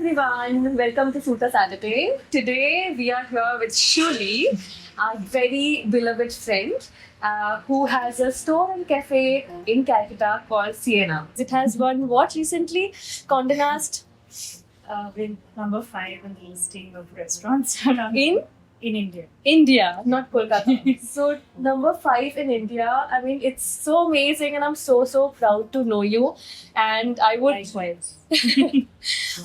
everyone, welcome to Suta Saturday. Today we are here with Shuli, our very beloved friend, who has a store and cafe in Calcutta called Sienna. It has won what recently? Condé Nast We're number 5 in the listing of restaurants around in India. India, not Kolkata. So number 5 in India. I mean, it's so amazing, and I'm so proud to know you. And I would Likewise.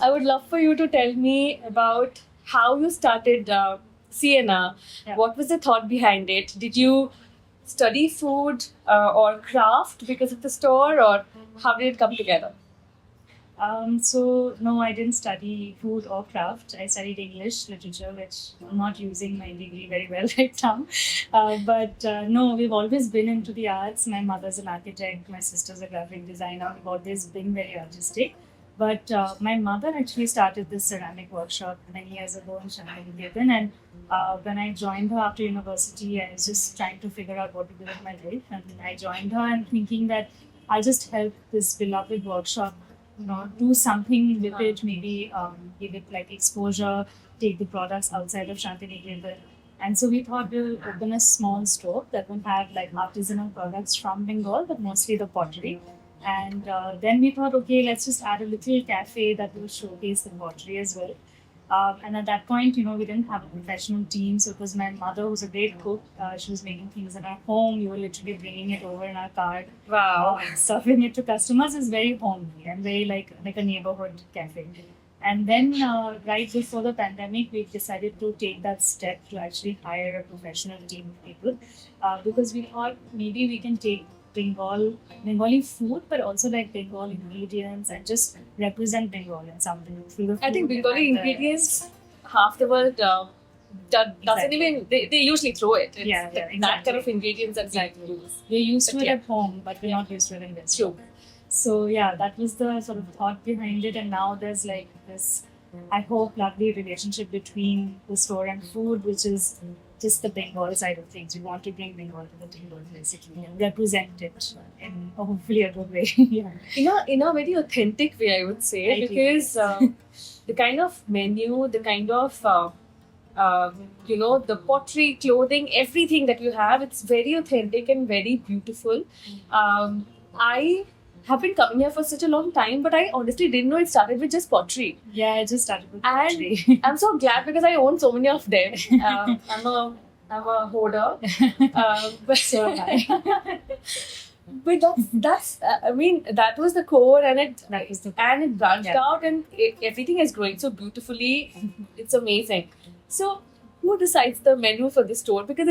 I would love for you to tell me about how you started Sienna. Yeah. What was the thought behind it? Did you study food or craft because of the store, or how did it come together? So no, I didn't study food or craft. I studied English literature, which I'm not using my degree very well right now. But no, we've always been into the arts. My mother's an architect. My sister's a graphic designer. We've always been very artistic. But my mother actually started this ceramic workshop many years ago in Shanghai, and when I joined her after university, I was just trying to figure out what to do with my life, and I joined her and thinking that I'll just help this beloved workshop, do something with it, maybe give it like exposure, take the products outside of Shantiniketan. And so we thought we'll open a small store that will have like artisanal products from Bengal, but mostly the pottery. And then we thought, okay, let's just add a little cafe that will showcase the pottery as well. And at that point, we didn't have a professional team. So it was my mother, who's a great cook. She was making things in our home. We were literally bringing it over in our cart. Wow. Serving it to customers is very homely and very like a neighborhood cafe. And then right before the pandemic, we decided to take that step to actually hire a professional team of people because we thought maybe we can take Bengali food, but also like Bengal ingredients and just represent Bengal in something through the food. I think Bengali and the- ingredients, half the world doesn't Exactly. even, they usually throw it. It's Yeah, that exactly. kind of ingredients that we use. We're used to But it yeah. at home, but we're not used to it in this. True. So yeah, that was the sort of thought behind it, and now there's like this, I hope, lovely relationship between the store and food, which is just the Bengal side of things. We want to bring Bengal to the table, basically, and represent it in hopefully a good way. Yeah. In a very authentic way, I would say, I agree. because the kind of menu, the kind of the pottery, clothing, everything that you have, it's very authentic and very beautiful. I have been coming here for such a long time, but I honestly didn't know it started with just pottery. Yeah, I just started with And pottery. I'm so glad because I own so many of them. I'm a hoarder. But So am I. But that's I mean that was the core, and it branched Yeah. out, and everything is growing so beautifully. It's amazing. So who decides the menu for the store? Because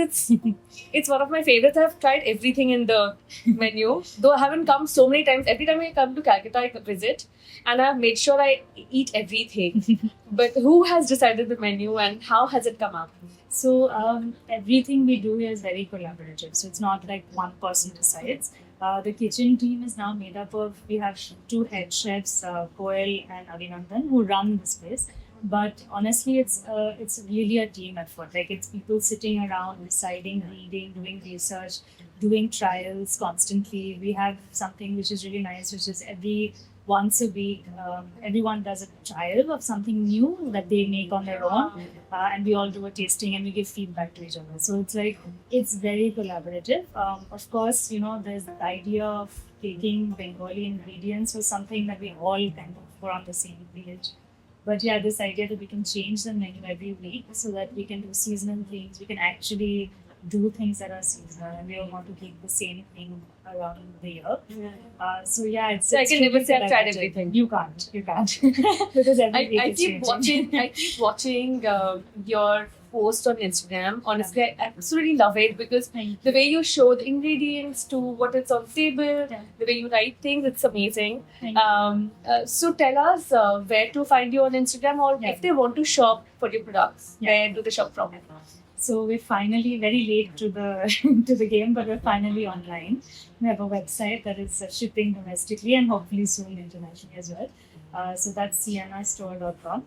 it's one of my favorites. I've tried everything in the menu, though I haven't come so many times. Every time I come to Calcutta, I visit, and I've made sure I eat everything. But who has decided the menu, and how has it come up? So everything we do here is very collaborative. So it's not like one person decides. The kitchen team is now made up of, we have 2 head chefs, Koel and Avinandan, who run this place. But honestly, it's really a team effort. Like it's people sitting around, deciding, reading, doing research, doing trials constantly. We have something which is really nice, which is once a week, everyone does a trial of something new that they make on their own, and we all do a tasting and we give feedback to each other. So it's very collaborative. Of course, there's the idea of taking Bengali ingredients was something that we all kind of were on the same page. But yeah, this idea that we can change the menu every week so that we can do seasonal things, we can actually do things that are seasonal, and we don't want to keep the same thing around the year. So yeah, So I it's can never really say I've tried collaborative. everything. You can't, because every week I it's keep changing. watching your post on Instagram. Honestly, I absolutely love it because Thank the way you show the ingredients to what it's on the table, Yeah. the way you write things, it's amazing. Thank you. So tell us where to find you on Instagram, or Yeah. if they want to shop for your products, Yeah. where do they shop from? So we're finally very late to the to the game, but we're finally online. We have a website that is shipping domestically and hopefully soon internationally as well. So that's siennastore.com.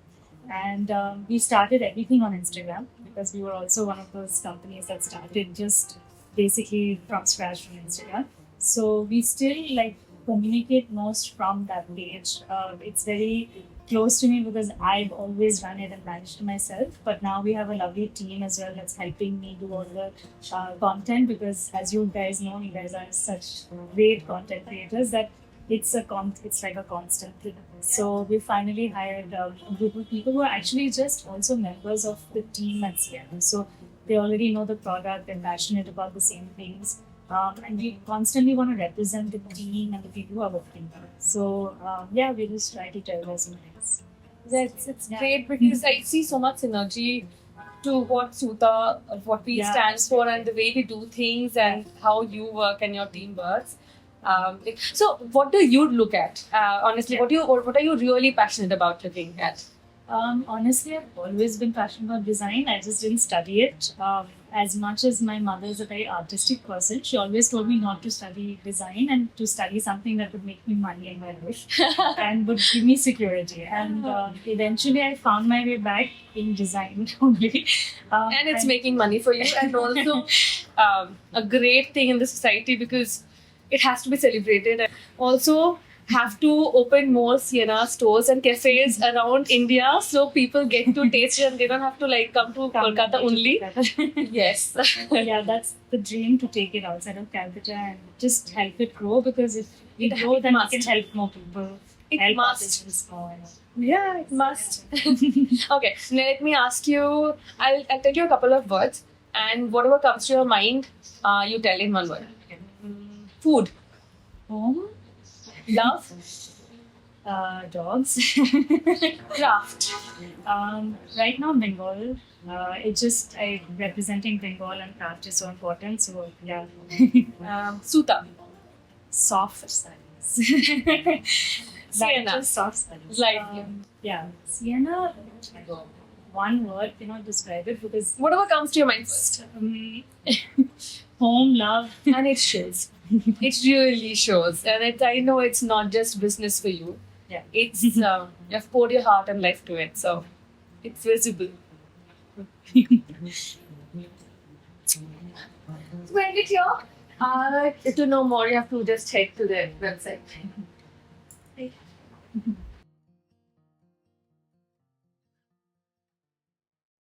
And we started everything on Instagram because we were also one of those companies that started just basically from scratch on Instagram. So we still like communicate most from that page. It's very close to me because I've always run it and managed it myself. But now we have a lovely team as well that's helping me do all the content because, as you guys know, you guys are such great content creators that it's like a constant thing. So we finally hired a group of people who are actually just also members of the team at Sienna. So they already know the product, they're passionate about the same things. And we constantly want to represent the team and the people who are working. So yeah, we just try to tell us things. It's Yeah. great because I see so much synergy to what Suta, what we Yeah. stands for, and the way we do things, and how you work and your team works. So, what do you look at? Honestly, what are you really passionate about looking at? Honestly, I've always been passionate about design. I just didn't study it. As much as my mother is a very artistic person, she always told me not to study design and to study something that would make me money in my life and would give me security. And eventually, I found my way back in design only. And it's making money for you, and also a great thing in the society because it has to be celebrated. And also, have to open more Sienna stores and cafes around India so people get to taste it and they don't have to like come to Kolkata only. Yes. Yeah, that's the dream, to take it outside of Calcutta and just help it grow, because if we It grow, then must. we can help more people. It help must. artisans grow. Yeah, it must. Okay, let me ask you. I'll tell you a couple of words, and whatever comes to your mind, you tell in one word. Food, Home, love, dogs. craft, Right now, Bengal. It's just representing Bengal and craft is so important. So yeah, Suta, soft studies. Sienna. Just soft studies. Lively. Yeah, Sienna. One word cannot describe it because Whatever comes to your mind first. home, love. And it shows. It really shows, and I know it's not just business for you. Yeah. It's you've poured your heart and life to it, so it's visible. So end it here. To know more, you have to just head to the website.